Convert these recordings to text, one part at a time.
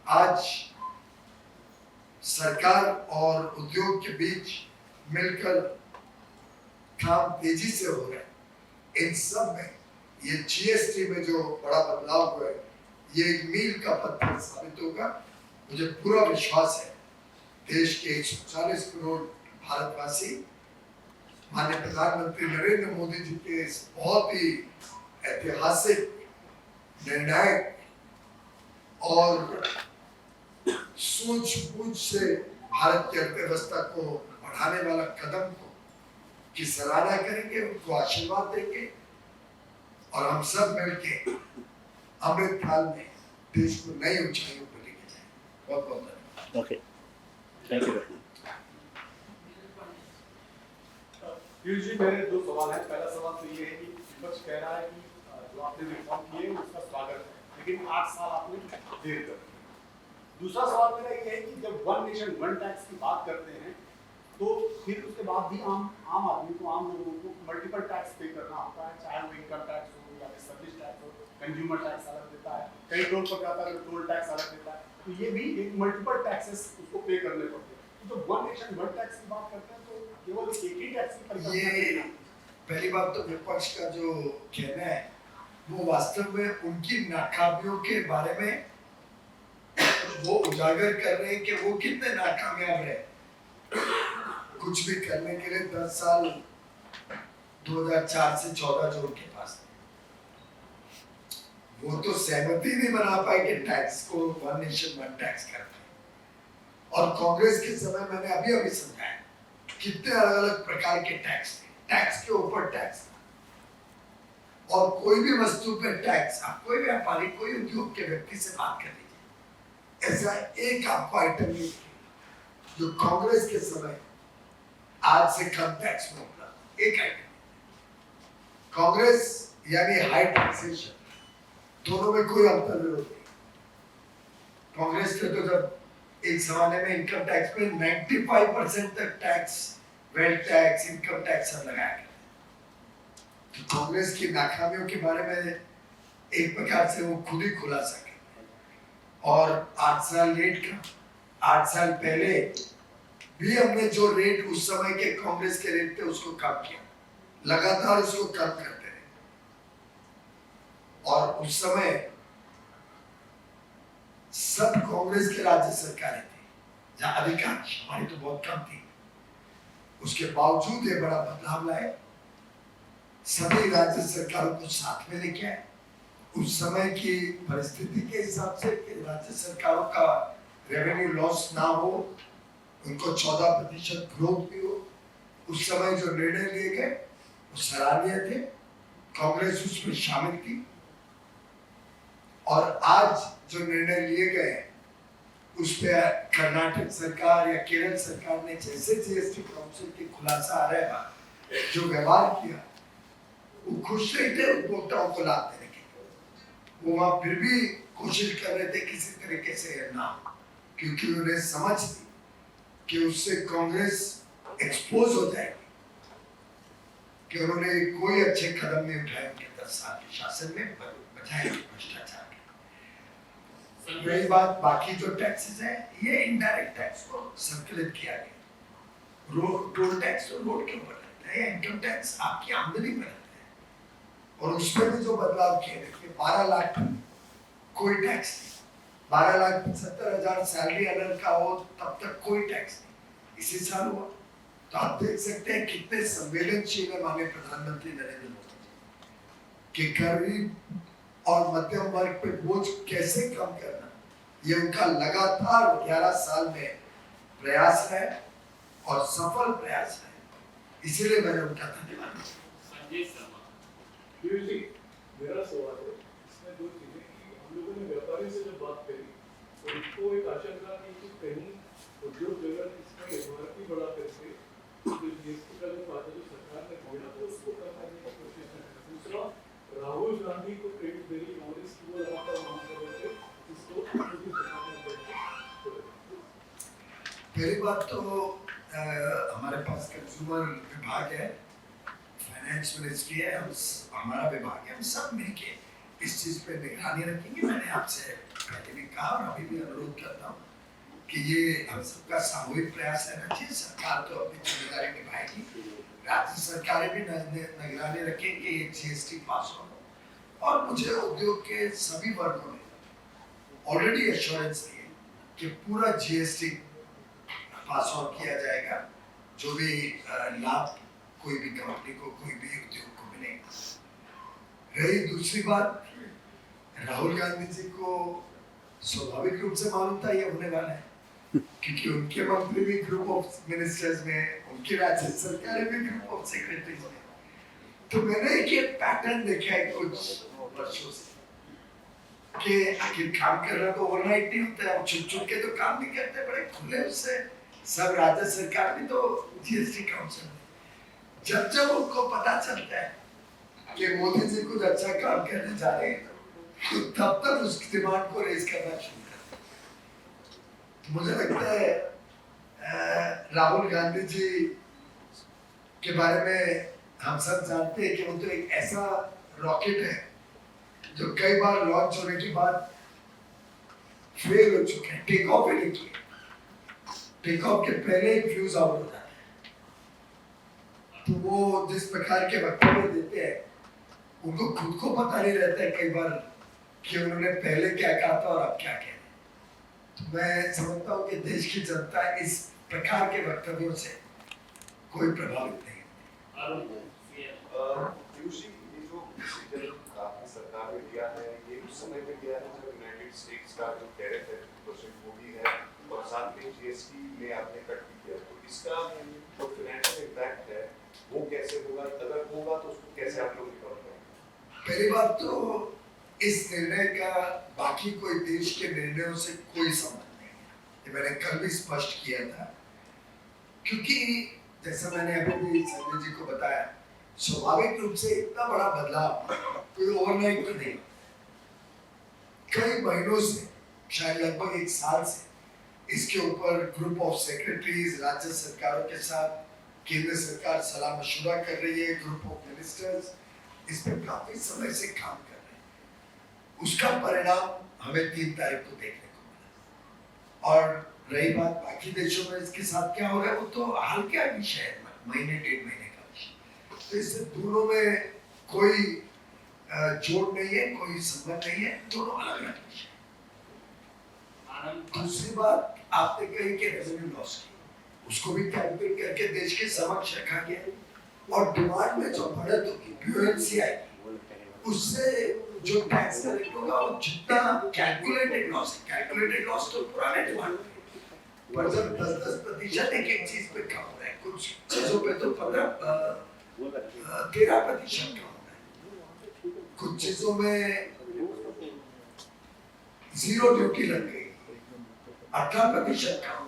आज सरकार और उद्योग के बीच मिलकर काम तेजी से हो रहा है। इन सब में ये जीएसटी में जो बड़ा बदलाव हुआ है, ये एक मील का पत्थर साबित होगा। मुझे पूरा विश्वास है देश के 140 करोड़ भारतवासी माननीय प्रधानमंत्री नरेंद्र मोदी जी के इस बहुत ही ऐतिहासिक, निर्णायक और सूझबूझ से भारत की अर्थव्यवस्था को बढ़ाने वाला कदम को की सराहना करेंगे, उनको आशीर्वाद देंगे और हम सब मिलकर अमृत काल में देश को नई ऊंचाइयों पर लेके जाएंगे। बहुत बहुत धन्यवाद। Okay, thank you. Piyush ji, मेरे दो सवाल हैं। पहला सवाल तो ये है कि विपक्ष कह रहा है कि जो आपने रिफॉर्म किए उसका स्वागत है, लेकिन 8 साल आपने देर कर दी। दूसरा सवाल मेरा ये है कि जब वन नेशन वन टैक्स की बात करते हैं तो फिर उसके बाद भी आम आदमी को, आम लोगों को मल्टीपल टैक्स पे करना होता है, चाहे वो इनकम टैक्स हो या सर्विस टैक्स हो, कंज्यूमर टैक्स अलग देता है, कई टोल पर जाता है तो टोल टैक्स अलग देता है, तो ये भी एक मल्टीपल टैक्सेस उसको पे करने पड़ते हैं। तो जब वन नेशन वन टैक्स की बात करते हैं तो केवल एक ही टैक्स की ये पहली बात तो विपक्ष का जो कहना है वो वास्तव में उनकी नाकामियों के बारे में वो उजागर कर रहे हैं कि वो कितने नाकामयाब रहे कुछ भी करने के लिए। 10 साल 2004 से 14 जो उनके पास वो तो सहमति नहीं बना पाए कि टैक्स को वन नेशन वन टैक्स करते हैं। और कांग्रेस के समय मैंने अभी समझाया कितने अलग अलग प्रकार के टैक्स थे, टैक्स के ऊपर टैक्स था और कोई भी वस्तु पे टैक्स। आप कोई व्यापारी, कोई उद्योग के व्यक्ति से बात कर लीजिए, ऐसा एक आपको आइटम नहीं जो कांग्रेस के समय आज से कम टैक्स में उपलब्ध। एक आइटम कांग्रेस यानी हाई टैक्सेशन, दोनों में कोई अंतर विरोध नहीं। कांग्रेस ने तो जब एक जमाने में इनकम टैक्स में 95% तक tax, wealth tax, income tax सब लगाया गया, तो कांग्रेस की नाकामियों के बारे में एक प्रकार से वो खुद ही खुलासा कर। और 8 साल लेट का, 8 साल पहले भी हमने जो रेट उस समय के कांग्रेस के रेट थे उसको कम किया, लगातार उसको कम करते रहे। और उस समय सब कांग्रेस की राज्य सरकारें थी, जहां अधिकांश, हमारी तो बहुत कम थी, उसके बावजूद ये बड़ा बदलाव लाए, सभी राज्य सरकारों को साथ में लेके आए। उस समय की परिस्थिति के हिसाब से कि राज्य सरकारों का रेवेन्यू लॉस ना हो, उनको 14% ग्रोथ भी हो, उस समय जो निर्णय लिए गए वो सराहनीय थे, कांग्रेस उसमें शामिल थी। और आज जो निर्णय लिए गए उस पे कर्नाटक सरकार या केरल सरकार ने जैसे जीएसटी काउंसिल के खुलासा आ रहा है जो व्यवहार किया, वो खुश नहीं थे उपभोक्ताओं को लाभ देने के। वो वहां फिर भी कोशिश कर रहे थे किसी तरीके से ना, क्योंकि उन्हें समझ थी कि उससे कांग्रेस एक्सपोज हो जाएगी, कि उन्होंने कोई अच्छे कदम नहीं उठाए उनके 10 साल के शासन में, बचाए भ्रष्टाचार के। रही बात बाकी जो टैक्सेस है, ये इनडायरेक्ट टैक्स को संकलित किया गया। रोड टोल टैक्स तो रोड के ऊपर लगता है, इनकम टैक्स आपकी आमदनी में लगता है। और उसमें भी जो बदलाव किए गए, 12 लाख कोई टैक्स नहीं, 12,75,000 सैलरी अगर का हो तब तक कोई टैक्स नहीं। इसी साल हुआ, तो आप देख सकते हैं कितने संवेदनशील है माननीय प्रधानमंत्री नरेंद्र मोदी जी कि गरीब और मध्यम वर्ग पे बोझ कैसे कम करना, ये उनका लगातार 11 साल में प्रयास है और सफल प्रयास है। इसीलिए मैंने उनका धन्यवाद किया। मेरा सवाल है, इसमें 2 चीजें कि हम लोगों ने व्यापारी से जब बात करी तो उनको एक आशंका थी कि कहीं उद्योग जगत इसमें एमआरपी बढ़ा करके जो जीएसटी का जो वादा जो सरकार ने बोला था उसको करने की कोशिश न करें। दूसरा, राहुल गांधी को क्रेडिट देनी कांग्रेस की वो लगातार मांग कर रहे थे, इसको पहली बात तो हमारे पास कंज्यूमर विभाग है, फाइनेंस मिनिस्ट्री है, हमारा विभाग है, हम सब मिलके इस चीज पे निगरानी रखेंगे। मैंने आपसे पहले भी कहा और अभी भी अनुरोध करता हूँ कि ये हम सबका सामूहिक प्रयास रहना चाहिए। सरकार तो अपनी जिम्मेदारी निभाएगी, राज्य सरकारें भी निगरानी रखें कि ये जीएसटी पास हो। और मुझे उद्योग के सभी वर्गों ने ऑलरेडी एश्योरेंस दी है कि पूरा जीएसटी पास ऑन किया जाएगा, जो भी लाभ कोई भी कंपनी को, कोई भी उद्योग को मिलेगा। रही दूसरी बात, राहुल गांधी जी को स्वाभाविक रूप से मालूम था ये होने वाला है, क्योंकि उनके मंत्री भी ग्रुप ऑफ मिनिस्टर्स में, उनकी राज्य सरकारें भी ग्रुप ऑफ सेक्रेटरीज में। तो मैंने एक ये पैटर्न देखा है कुछ वर्षों से कि आखिर काम करना तो ओवरनाइट नहीं होता है, छुप छुप के तो काम नहीं करते, बड़े खुले उससे सब राज्य सरकार भी तो जीएसटी काउंसिल में। जब जब उनको पता चलता है कि मोदी जी कुछ अच्छा काम करने जा रहे हैं तो तब तक उस डिमांड को रेज करना शुरू करते हैं। मुझे लगता है राहुल गांधी जी के बारे में हम सब जानते हैं कि वो तो एक ऐसा रॉकेट है जो कई बार लॉन्च होने के बाद फेल हो चुके हैं, टेक ऑफ ही नहीं किए, टेक ऑफ के पहले ही फ्यूज आउट हो जाता है। तो वो जिस प्रकार के वक्तव्य देते हैं उनको खुद को पता नहीं रहता है कई बार कि उन्होंने पहले क्या कहा था और अब क्या कह रहे हैं। तो मैं समझता हूँ कि देश की जनता इस प्रकार के वक्तव्यों से कोई प्रभावित नहीं है। पीयूष जी, ये जो डिसीजन आपने सरकार ने लिया है, ये उस समय पे लिया है जब यूनाइटेड स्टेट्स का जो टैरिफ है 50% वो भी है और साथ में जीएसटी में आपने कट भी किया, तो इसका जो फाइनेंशियल इम्पैक्ट है वो कैसे होगा, अगर होगा तो उसको कैसे आप लोग रिकवर करेंगे? पहली बात तो इस निर्णय का बाकी कोई देश के निर्णयों से कोई संबंध नहीं है, ये मैंने कल भी स्पष्ट किया था। क्योंकि जैसा मैंने अभी भी संजय जी को बताया, स्वाभाविक रूप से इतना बड़ा बदलाव कोई ओवरनाइट तो नहीं, कई महीनों से, शायद लगभग एक साल से इसके ऊपर ग्रुप ऑफ सेक्रेटरीज राज्य सरकारों के साथ केंद्र सरकार सलाह मशुरा कर रही है, ग्रुप ऑफ मिनिस्टर्स इस पर काफी समय से काम कर रहे हैं। उसका परिणाम हमें 3 तारीख को देखने को मिला। और रही बात बाकी देशों में इसके साथ क्या हो रहा है, वो तो हाल क्या विषय है, महीने 1.5 महीने का विषय। तो इससे दोनों में कोई जोड़ नहीं है, कोई संबंध नहीं है, दोनों अलग अलग विषय। दूसरी बात आपने कही कि रेवेन्यू लॉस की, उसको भी कैलकुलेट करके देश के समक्ष रखा गया और डिमांड में जो बढ़त होगी, ब्यूएंसी आएगी, उससे जो टैक्स कलेक्ट होगा वो जितना कैलकुलेटेड लॉस तो पुराने डिमांड पर जब 10% एक चीज पे कम हो रहा है, कुछ चीजों पे तो 13% कम हो रहा है, कुछ चीजों में 0 ड्यूटी लग गई, 18% कम,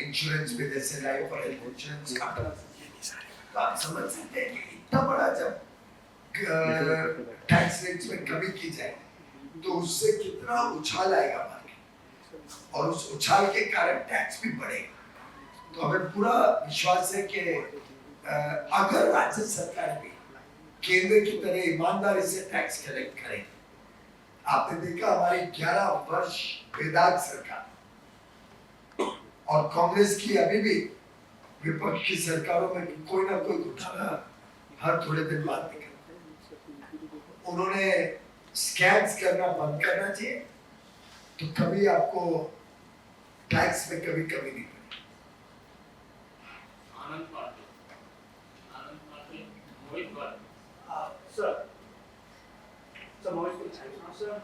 इंश्योरेंस पे जैसे लाइफ और हेल्थ इंश्योरेंस का। तो आप समझ सकते हैं कि इतना बड़ा जब टैक्स रेट्स में कमी की जाए तो उससे कितना उछाल आएगा मार्केट, और उस उछाल के कारण टैक्स भी बढ़ेगा। तो हमें पूरा विश्वास है कि अगर राज्य सरकार भी केंद्र की तरह ईमानदारी से टैक्स कलेक्ट करें, आपने देखा हमारी 11 वर्ष बेदाग सरकार और कांग्रेस की अभी भी विपक्ष की सरकारों में कोई ना कोई घोटाला हर थोड़े दिन बाद निकलता है। उन्होंने स्कैम्स करना बंद करना चाहिए, तो कभी आपको टैक्स में कभी कमी नहीं पड़ेगी। आनंद पाटिल, मोहित Bhatt. Sir, Mohit, sir,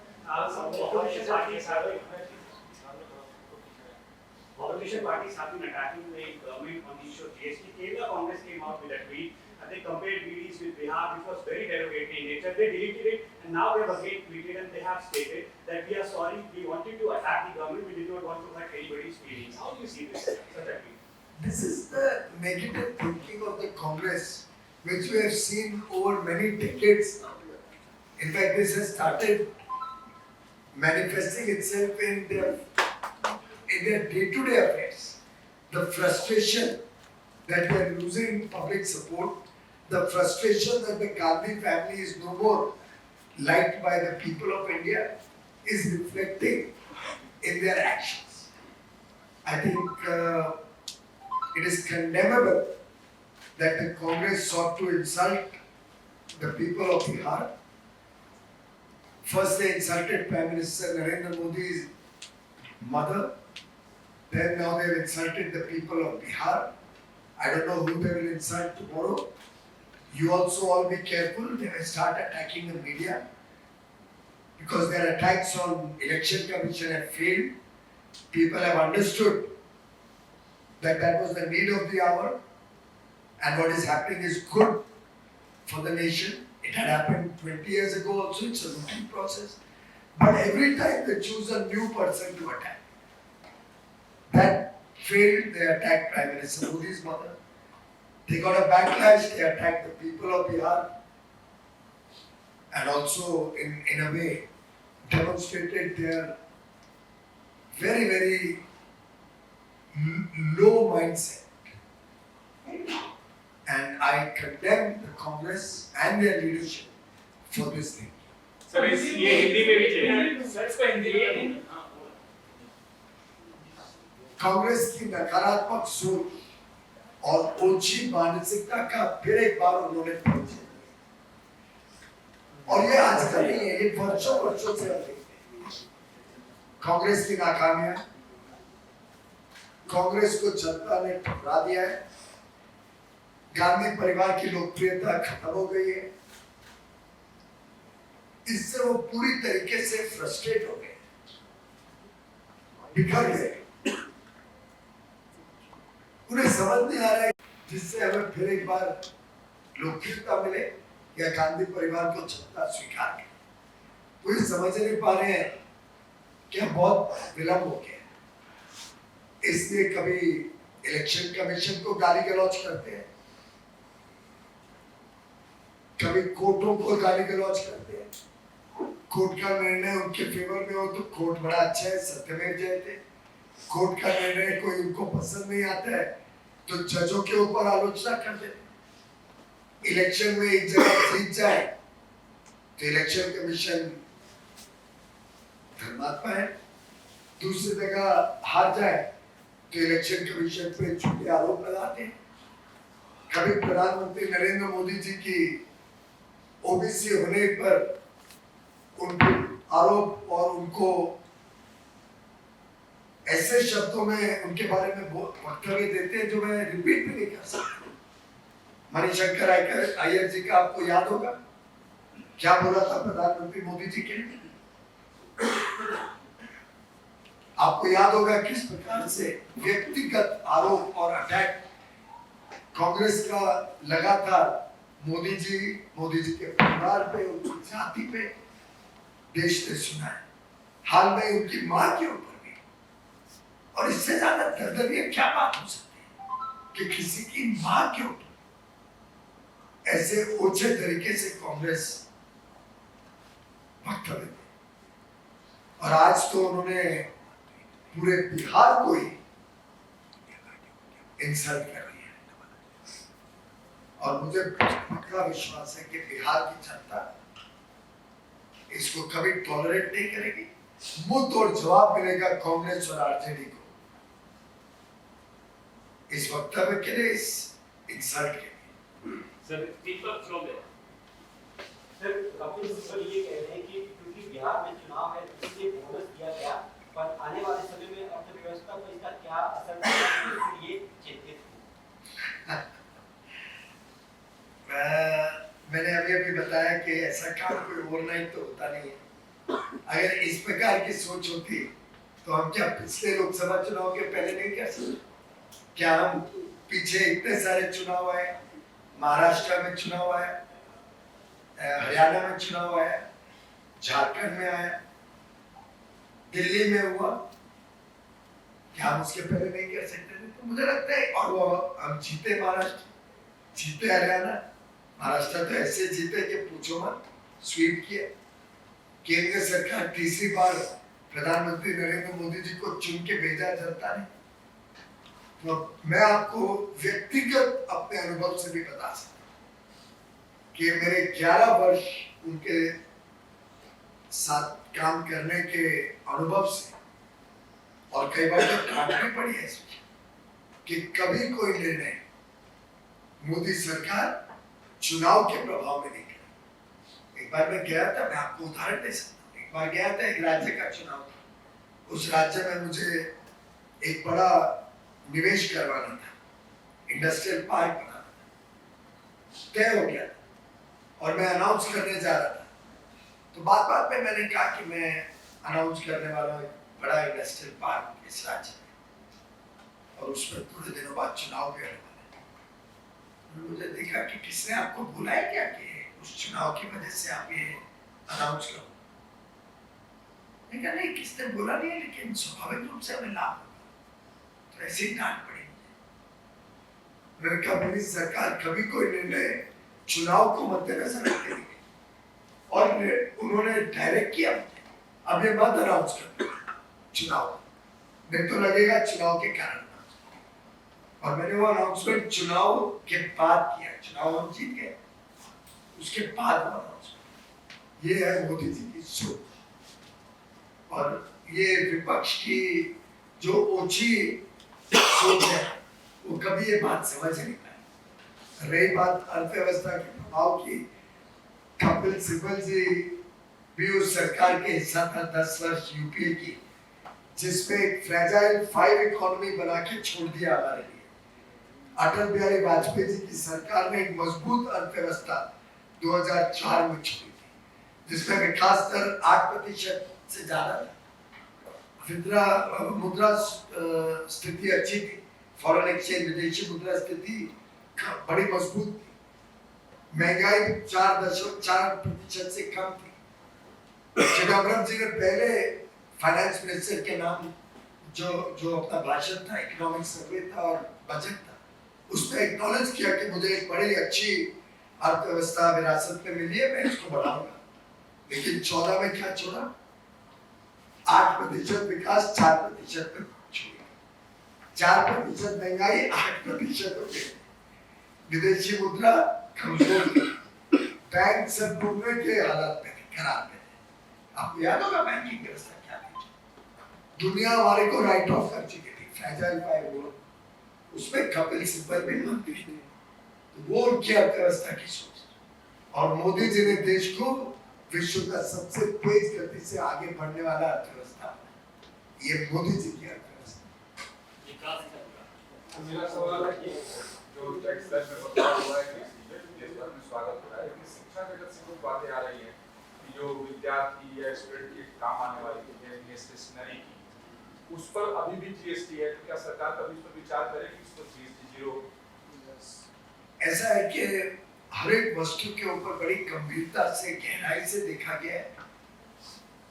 opposition parties have been attacking the government on the issue of GST. Kerala Congress came out with a tweet. They compared BDs with Bihar, which was very derogatory in nature. They deleted it, and now they have again tweeted and they have stated that we are sorry, we wanted to attack the government, we did not want to hurt anybody's feelings. How do you see this, such a tweet? This is the negative thinking of the Congress, which we have seen over many decades now. In fact, this has started manifesting itself in their day-to-day affairs. The frustration that they are losing public support, the frustration that the Gandhi family is no more liked by the people of India, is reflecting in their actions. I think it is condemnable that the Congress sought to insult the people of Bihar. First they insulted Prime Minister Narendra Modi's mother, then now they have insulted the people of Bihar. I don't know who they will insult tomorrow. You also all be careful, they may start attacking the media because their attacks on Election Commission have failed. People have understood that that was the need of the hour and what is happening is good for the nation. It had happened 20 years ago also, it's a routine process. But every time they choose a new person to attack. That failed, they attacked Prime Minister Modi's mother. They got a backlash, they attacked the people of Bihar. And also, in a way, demonstrated their very, very low mindset. And I condemn the Congress and their leadership for this thing. Sir ये हिंदी में भी चाहिए sir इसको हिंदी में कांग्रेस की नकारात्मक सोच और ओछी मानसिकता का फिर एक बार उन्होंने परिचय दिया। और ये आज का नहीं है, ये वर्षों वर्षों से कांग्रेस की नाकामियां, कांग्रेस को जनता ने ठुकरा दिया है। गांधी परिवार की लोकप्रियता खत्म हो गई है। इससे वो पूरी तरीके से फ्रस्ट्रेट हो गए, बिखर गए। उन्हें समझ नहीं आ रहा है जिससे हमें फिर एक बार लोकप्रियता मिले या गांधी परिवार को जनता स्वीकार करे। वो ये समझ नहीं पा रहे हैं कि बहुत विलंब हो गया, इसलिए कभी इलेक्शन कमीशन को गाली गलौज करते हैं, कभी कोर्टों को गाली गलौज करते हैं। कोर्ट का निर्णय उनके फेवर में हो तो कोर्ट बड़ा अच्छा है, सत्यमेव जयते। कोर्ट का निर्णय कोई उनको पसंद नहीं आता है तो जजों के ऊपर आलोचना कर देते। इलेक्शन में एक जगह जीत जाए तो इलेक्शन कमीशन धर्मात्मा है, दूसरी जगह हार जाए तो इलेक्शन कमीशन पे झूठे आरोप लगाते हैं। कभी प्रधानमंत्री नरेंद्र मोदी जी की ओबीसी होने पर उनके आरोप और उनको ऐसे शब्दों में उनके बारे में वक्तव्य देते हैं जो मैं रिपीट भी नहीं कर सकता। मणिशंकर अय्यर जी का आपको याद होगा क्या बोला था प्रधानमंत्री मोदी जी के लिए? आपको याद होगा किस प्रकार से व्यक्तिगत आरोप और अटैक कांग्रेस का लगातार मोदी जी के परिवार पे, उनकी जाति पे देश ने सुना है। हाल में उनकी मां के ऊपर भी। और इससे ज्यादा दर्दनीय क्या बात हो सकती है कि किसी की मां के ऊपर ऐसे ओछे तरीके से कांग्रेस वक्तव्य दे। और आज तो उन्होंने पूरे बिहार को ही इंसल्ट कर दिया। और मुझे पक्का विश्वास है कि बिहार की जनता इसको कभी टॉलरेट नहीं करेगी। मुंह तोड़ जवाब मिलेगा कांग्रेस और आरजेडी को इस वक्तव्य के लिए, इस इंसल्ट के लिए। सर दीपक चौबे सर कपिल सिब्बल ये कह रहे हैं कि क्योंकि बिहार में चुनाव है इसलिए बोनस दिया गया, पर आने वाले समय में अर्थव्यवस्था पर इसका क्या असर पड़ेगा, ये चिंतित हूं। मैंने अभी बताया कि ऐसा काम कोई ओवरनाइट तो होता नहीं है। अगर इस प्रकार की सोच होती तो हम क्या पिछले लोकसभा चुनाव के पहले नहीं कर सकते? क्या हम पीछे इतने सारे चुनाव आए, महाराष्ट्र में चुनाव आया, हरियाणा में चुनाव आया, झारखंड में आया, दिल्ली में हुआ, क्या हम उसके पहले नहीं कर सकते थे? तो मुझे लगता है, और वो हम जीते महाराष्ट्र, जीते हरियाणा, महाराष्ट्र तो ऐसे जीते कि पूछो मत, स्वीप किया। केंद्र सरकार तीसरी बार प्रधानमंत्री नरेंद्र मोदी जी को चुन के भेजा जनता ने। तो मैं आपको व्यक्तिगत अपने अनुभव से भी बता सकता हूँ कि मेरे 11 वर्ष उनके साथ काम करने के अनुभव से, और कई बार तो डांट भी पड़ी है इसमें कि कभी कोई निर्णय मोदी सरकार चुनाव के प्रभाव में नहीं किया। एक बार मैं गया था, मैं आपको उदाहरण दे सकता हूँ। एक बार गया था, एक राज्य का चुनाव था, उस राज्य में मुझे एक बड़ा निवेश करवाना था, इंडस्ट्रियल पार्क बनाना था, तय हो गया था और मैं अनाउंस करने जा रहा था। तो बात बात में मैंने कहा कि मैं अनाउंस करने वाला हूँ बड़ा इंडस्ट्रियल पार्क इस राज्य में, और उसमें थोड़े दिनों बाद चुनाव भी होने वाले हैं। मुझे देखा कि किसने आपको बुलाया क्या कि उस चुनाव की वजह से आप ये अनाउंस करो। मैंने कहा नहीं, किसने बोला नहीं है, लेकिन स्वाभाविक रूप से हमें लाभ होगा, तो ऐसी डांट पड़ी। मैंने कहा मेरी सरकार कभी कोई निर्णय चुनाव को मद्देनजर रखते नहीं, और उन्होंने डायरेक्ट किया अब ये मत अनाउंस कर चुनाव, नहीं तो लगेगा चुनाव के कारण। और मैंने वो अनाउंसमेंट चुनाव के बाद किया, चुनाव हम जीत गए, उसके बाद वो अनाउंसमेंट। ये है मोदी जी की सोच, और ये विपक्ष की जो ओछी सोच है वो कभी ये बात समझ नहीं पाए। रही बात अर्थव्यवस्था के प्रभाव की, कपिल सिब्बल जी भी उस सरकार के हिस्सा था 10 वर्ष यूपीए की, जिसमें एक फ्रेजाइल 5 इकोनॉमी बना के छोड़ दिया हमारे लिए। अटल बिहारी वाजपेयी जी की सरकार ने एक मजबूत अर्थव्यवस्था 2004 में छोड़ी थी, जिसमें विकास दर 8% से ज्यादा था, मुद्रा स्थिति अच्छी थी, फॉरेन एक्सचेंज विदेशी मुद्रा स्थिति बड़ी मजबूत थी, महंगाई 4.4% से कम थी। चिदम्बरम जी ने पहले फाइनेंस मिनिस्टर के नाम जो अपना भाषण था, इकोनॉमिक सर्वे था और बजट था, उसमें एक्नॉलेज किया कि मुझे एक बड़ी अच्छी अर्थव्यवस्था विरासत में मिली है, मैं इसको बढ़ाऊंगा। लेकिन 14 में क्या छोड़ा, 8% विकास 4% पे छोड़ी, 4% महंगाई 8% हो गई, विदेशी मुद्रा कमजोर थी, बैंक सब डूबने के हालात में थे, खराब में थे। आपको याद होगा बैंकिंग व्यवस्था क्या थी, दुनिया हमारे को राइट ऑफ कर चुकी थी, फ्रेजाइल 5 वो, उसमें कपिल सिब्बल भी मंत्री थे, तो वो उनकी अर्थव्यवस्था की सोच। और मोदी जी ने देश को विश्व का सबसे तेज गति से आगे बढ़ने वाला अर्थव्यवस्था, ये मोदी जी की अर्थव्यवस्था। मेरा सवाल है कि जो टैक्स दर में बदलाव हुआ है, इसका स्वागत हो रहा है, लेकिन शिक्षा जगत से कुछ बातें आ रही हैं कि जो विद्यार्थी या स्टूडेंट के काम आने वाली चीजें, स्टेशनरी की, उस पर अभी भी जीएसटी है, तो क्या सरकार कभी इस पर विचार करेगी, इस पर जीएसटी 0? ऐसा है कि हर एक वस्तु के ऊपर बड़ी गंभीरता से, गहराई से देखा गया है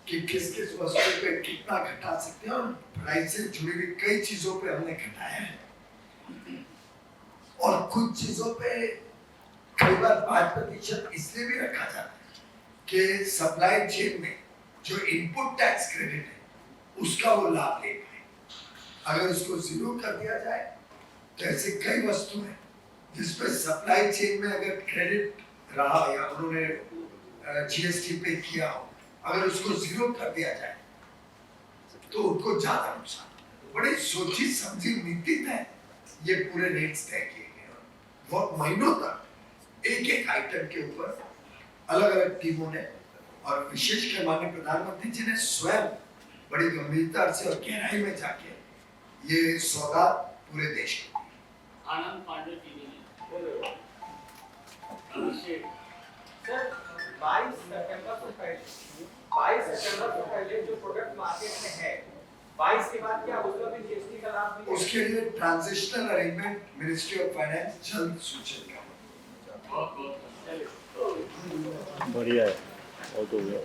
कि किस किस वस्तु पे कितना घटा सकते हैं, और पढ़ाई से जुड़ी हुई कई चीजों पे हमने घटाया है, और कुछ चीजों पे कई बार 5% इसलिए भी रखा जाता है कि सप्लाई चेन में जो इनपुट टैक्स क्रेडिट है उसका वो लाभ ले पाए। अगर उसको 0 कर दिया जाए तो ऐसे कई वस्तु हैं जिसपे सप्लाई चेन में अगर क्रेडिट रहा या उन्होंने जीएसटी पे किया हो, अगर उसको 0 कर दिया जाए तो उनको ज्यादा नुकसान। बड़ी सोची समझी नीति तय ये पूरे रेट्स तय किए गए, बहुत महीनों तक एक एक आइटम के ऊपर अलग अलग टीमों ने, और विशेषकर माननीय प्रधानमंत्री जी ने स्वयं बड़ी गंभीरता से और गहराई में जाके ये सौगात पूरे देश को। आनंद पांडे जी ने सर 22 सितंबर से पहले जो प्रोडक्ट मार्केट में है, 22 के बाद क्या उसका भी जीएसटी का लाभ मिलेगा? उसके लिए transitional arrangement ministry of finance जल्द सूचित करेगी। बहुत बहुत बढ़िया है, बहुत हो गया।